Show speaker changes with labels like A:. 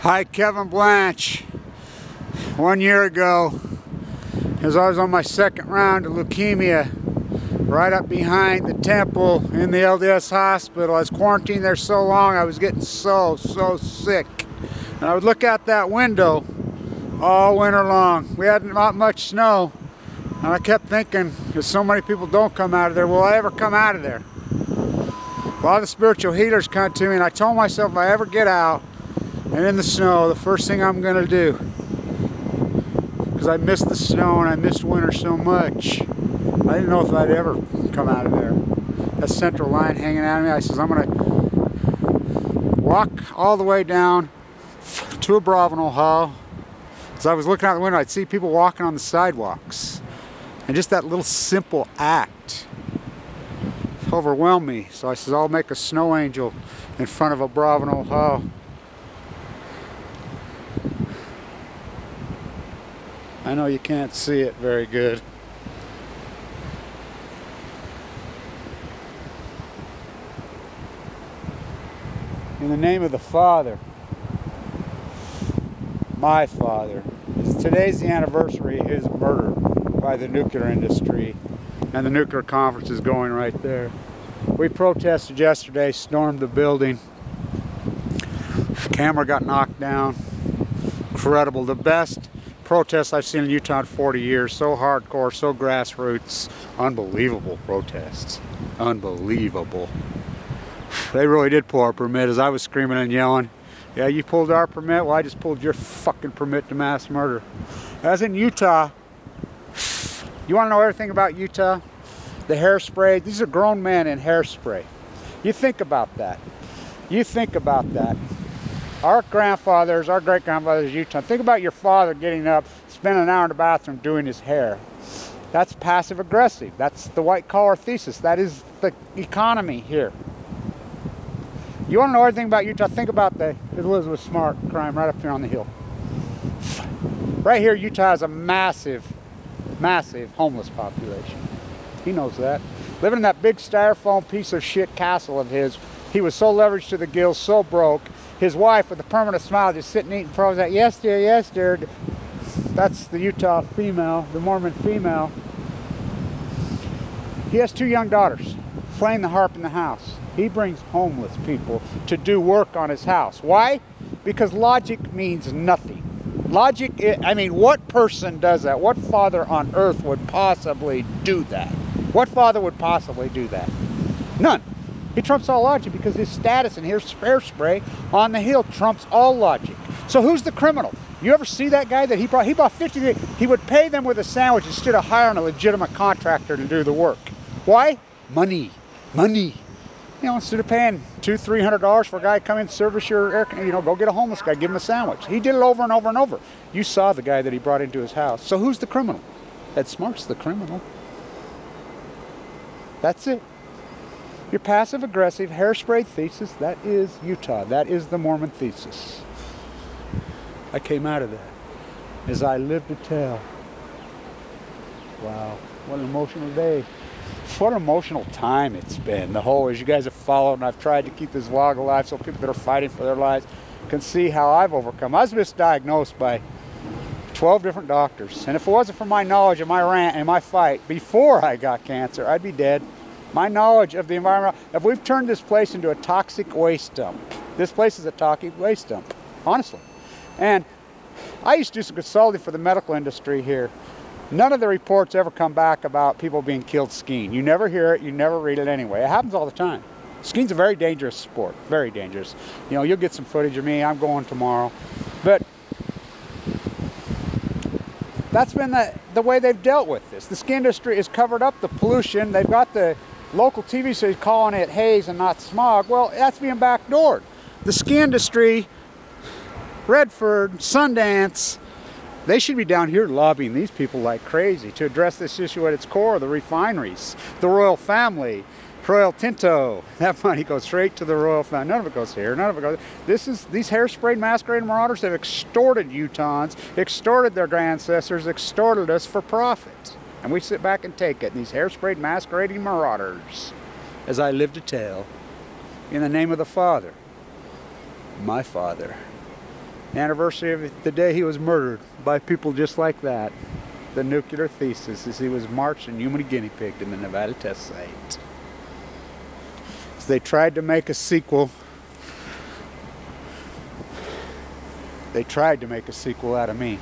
A: Hi, Kevin Blanch. 1 year ago, as I was on my second round of leukemia, right up behind the temple in the LDS hospital. I was quarantined there so long, I was getting so sick. And I would look out that window all winter long. We had not much snow, and I kept thinking, because so many people don't come out of there, will I ever come out of there? A lot of the spiritual healers come to me, and I told myself if I ever get out and in the snow, the first thing I'm going to do, because I missed the snow and I missed winter so much, I didn't know if I'd ever come out of there. That central line hanging out of me, I says, I'm going to walk all the way down to Abravanel Hall. As I was looking out the window, I'd see people walking on the sidewalks. And just that little simple act overwhelmed me. So I says, I'll make a snow angel in front of Abravanel Hall. I know you can't see it very good. In the name of the Father, my father. Today's the anniversary of his murder by the nuclear industry, and the nuclear conference is going right there. We protested yesterday, stormed the building. The camera got knocked down. Incredible. The best protests I've seen in Utah in 40 years. So hardcore, so grassroots. Unbelievable protests. Unbelievable. They really did pull our permit as I was screaming and yelling. Yeah, you pulled our permit? Well, I just pulled your fucking permit to mass murder. As in Utah, you want to know everything about Utah? The hairspray, these are grown men in hairspray. You think about that. You think about that. Our grandfathers, our great-grandfathers in Utah, think about your father getting up, spending an hour in the bathroom doing his hair. That's passive-aggressive. That's the white-collar thesis. That is the economy here. You want to know everything about Utah? Think about the Elizabeth Smart crime right up here on the hill. Right here, Utah has a massive homeless population. He knows that. Living in that big styrofoam piece of shit castle of his, he was so leveraged to the gills, so broke. His wife, with a permanent smile, just sitting eating frozen. Like, yes, dear, yes, dear. That's the Utah female, the Mormon female. He has 2 young daughters, playing the harp in the house. He brings homeless people to do work on his house. Why? Because logic means nothing. Logic, I mean, what person does that? What father on earth would possibly do that? What father would possibly do that? None. He trumps all logic because his status and his hairspray on the hill trumps all logic. So who's the criminal? You ever see that guy that he brought? He bought 50. He would pay them with a sandwich instead of hiring a legitimate contractor to do the work. Why? Money. Money. You know, instead of paying $200–300 for a guy to come in and service your air, go get a homeless guy, give him a sandwich. He did it over and over and over. You saw the guy that he brought into his house. So who's the criminal? Ed Smart's the criminal. That's it. Your passive-aggressive hairspray thesis, that is Utah. That is the Mormon thesis. I came out of that as I live to tell. Wow, what an emotional day. What an emotional time it's been. The whole, as you guys have followed, and I've tried to keep this vlog alive so people that are fighting for their lives can see how I've overcome. I was misdiagnosed by 12 different doctors. And if it wasn't for my knowledge of my rant and my fight before I got cancer, I'd be dead. My knowledge of the environment, if we've turned this place into a toxic waste dump. This place is a toxic waste dump, honestly. And I used to do some consulting for the medical industry here. None of the reports ever come back about people being killed skiing. You never hear it, you never read it anyway. It happens all the time. Skiing's a very dangerous sport, very dangerous. You know, you'll get some footage of me, I'm going tomorrow. But that's been the way they've dealt with this. The ski industry has covered up the pollution. They've got the local TV series calling it haze and not smog. Well, that's being backdoored. The ski industry, Redford, Sundance, they should be down here lobbying these people like crazy to address this issue at its core. The refineries, the royal family, Royal Tinto. That money goes straight to the royal family. None of it goes here. None of it goes. These hair-sprayed, masquerading marauders have extorted Utahns, extorted their ancestors, extorted us for profit. And we sit back and take it. These hair-sprayed, masquerading marauders, as I live to tell, in the name of the Father, my Father, Anniversary of the day he was murdered by people just like that. The nuclear thesis as he was marched and human guinea pigged in the Nevada test site. So they tried to make a sequel. They tried to make a sequel out of me.